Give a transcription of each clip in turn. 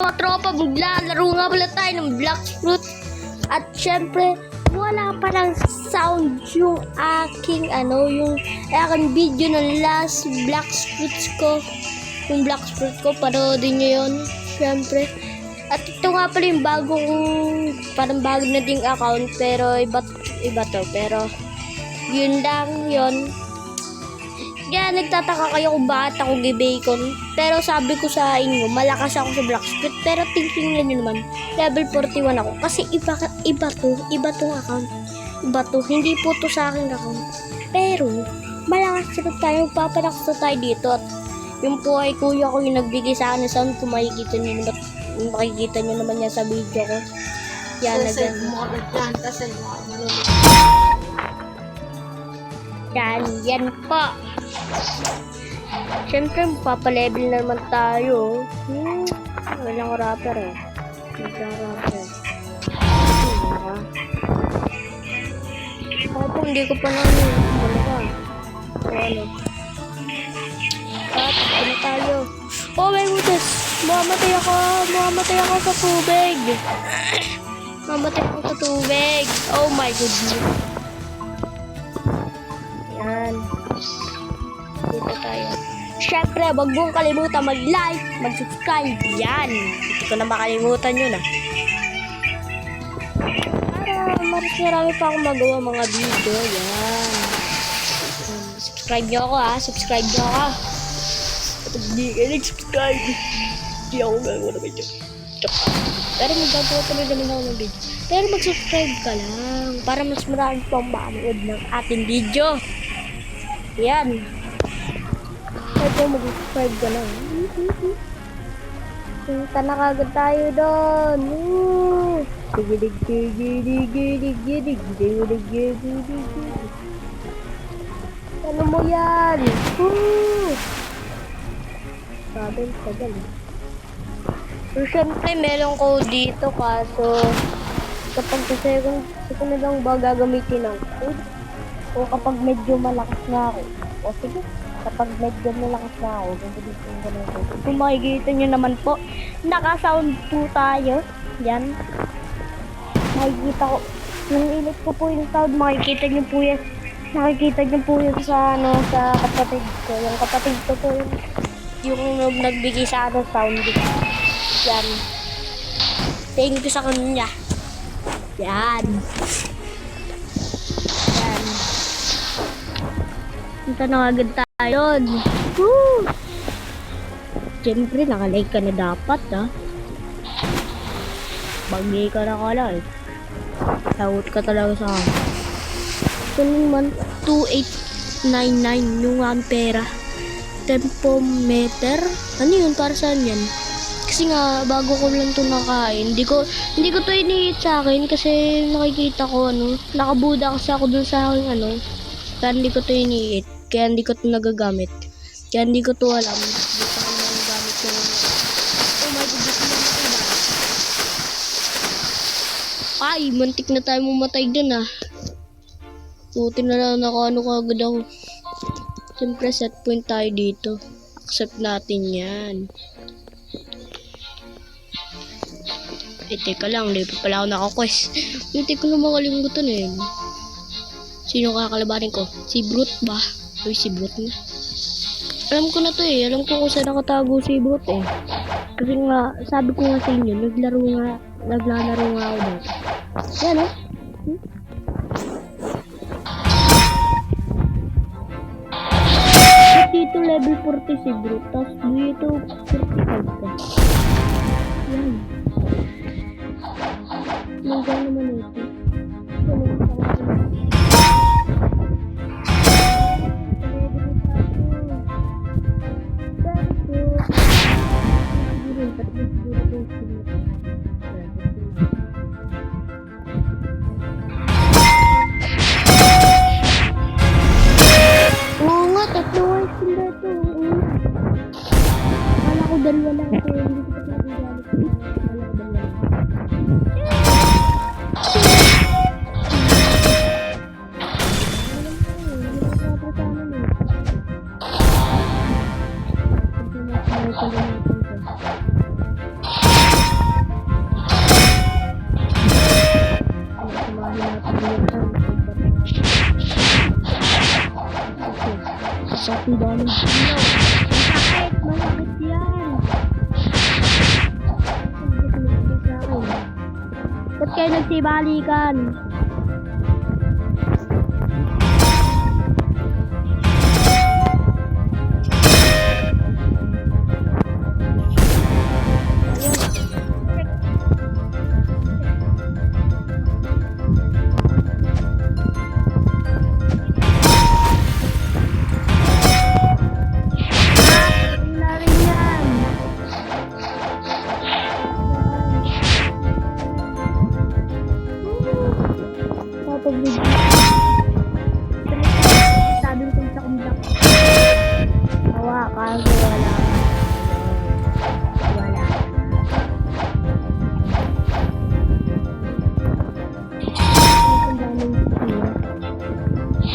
Mga tropa, maglalaro nga pala tayo ng Black Fruit. At syempre, wala pa ng sound yung aking video ng last Black Fruits ko. Yung Black Fruit ko, paroodin nyo yun. Syempre. At ito nga pala yung parang bago na ding account. Pero iba to. Pero, yun lang yun. Kaya nagtataka kayo kung bakit ako gibacon. Pero sabi ko sa inyo, malakas ako sa Black Fruit. Pero tingnan nyo naman, level 41 ako. Kasi iba tong account. Iba to, hindi po to sa aking account. Pero, malakas na tayo, papalakas na tayo dito. At yung po ay kuya ko yung nagbigay sa akin ng sound. Kung makikita nyo naman yan sa video ko. Yan, yan po. Siyempre, papalevel na naman tayo. Walang rapper eh. Ako hindi ko pa namin. At, ano tayo? Oh my goodness! Mamatay ako sa tubig! Oh my goodness! Yan. Dito tayo. Syempre, wag mong kalimutan mag-like, mag-subscribe. Yan. Hindi ko na makalimutan yun Para marami pa akong magawa mga video. Yan. Subscribe nyo ako Subscribe nyo ako. At hindi kayo nag-subscribe. Hindi ako gagawa ng video. Pero magagawa pa rin naman ako ng video. Pero mag-subscribe ka lang. Para mas marami pang manood ng ating video. Yan. Ito, mag-subscribe ka lang. Punta na kagad tayo doon. Ano mo yan? Sabi, tagal. So, syempre, meron ko dito kaso kapag ko na lang ba gagamitin ng code? O kapag medyo malakas na ako. O sige, kapag medyo malakas na ako, gagamitin ko na ito. Kung makikita nyo naman po, naka-sound po tayo. Yan. Makikita ko, nung init ko po yung sound, makikita nyo po yan. Nakikita nyo po yun sa kapatid ko. Yung kapatid ko po yung nagbigay sa akin sound. Yan. Thank you sa kanya. Yan. Punta na agad tayo. Woo! Siyempre, nakalike ka na dapat, Bagay ka na like. Tawad ka talaga sa akin. Ito naman, 2899 yung pera. Tempometer. Ano yun? Para saan yan? Kasi nga, bago ko lang ito nakain. Hindi ko ito iniit sa akin kasi nakikita ko, nakabuda kasi ako dun sa aking, kaya hindi ko ito iniit. Kaya hindi ko ito nagagamit. Kaya hindi ko ito alam. Hindi ko nagagamit ko. Oh my God, ay, mantik na tayo mamatay dun, Buti na lang kagad ako. Siyempre, set point tayo dito. Accept natin yan. Teka lang, hindi pa pala ako naka-quest. Hindi ko na makalimutan Sino kakalabanin ko? Si Brute ba? Uy, si Brute na. Alam ko na to Alam ko kung saan nakatago si Brute Kasi nga, sabi ko nga sa inyo, naglalaro nga ako dito. Yan Dito level 40 si Brute. Tapos dito 45 ka. Yan. Nandiyan naman ito. Oo nga, tatlo white sila ito. Akala ko dalawa lang ito. Hindi ko pa nagagamit. Akala ko dalawa lang. Ang daming ilaw. Masakit! Masakit yan! Ba't kayo nagsibalikan? Pag-video. Sabi ko sa kumdak. Awa, kaso wala. Wala. Ang daming siya.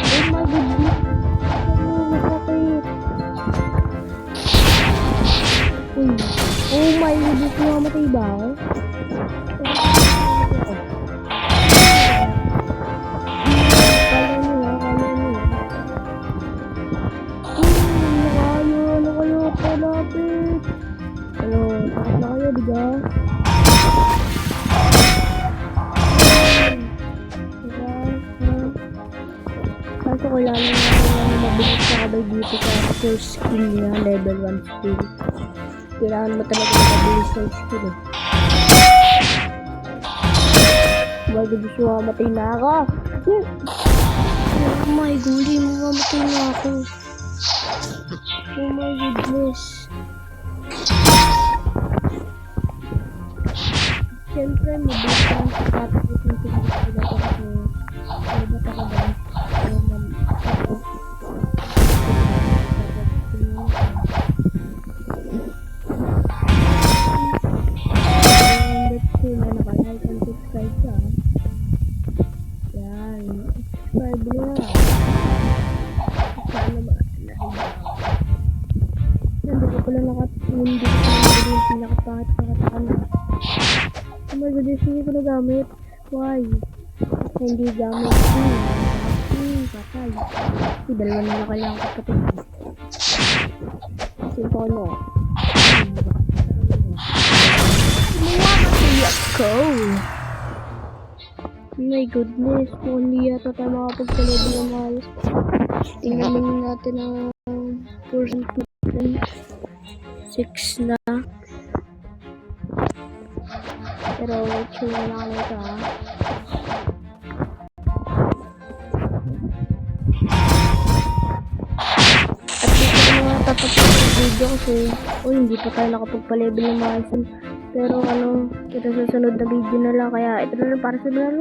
Oh my goodness. Masakit. Uy. Oh my goodness. Mamatay ba ako? Lapit. Ano, takot na kayo, diba? Kaso ko lalo na mabilis na kabay dito sa first skill niya, level 1 skill. Kailangan mo talaga mabilis na skill eh. My goodness, mamatay na ako. Oh my goodness, mamatay na ako. Oh my goodness. Siyempre, mabilis lang sa tapos yung pinagkakita ko kasi nabat ako ba? Let's see na nakalike and subscribe ka. Yan. Subscribe na. Sana ba? Hindi ko pala nakapangit-pangit-pangit na. Oh my goodness, hindi ko nagamit. Why? Hindi gamit. Patay. Dalawa na kailangan ko pati. Sinto ko no. Mamatay ako. Oh my goodness, hindi yata tayo makapagpalabas ng mahal. Tingnan natin ang percent 6 na. Pero wait, sure na lang ito ha. At dito ko na tatapos yung video kasi hindi pa tayo nakapagpa-level ng mga isan. Pero ano, kita sa sunod na video na lang. Kaya ito na lang para sa mga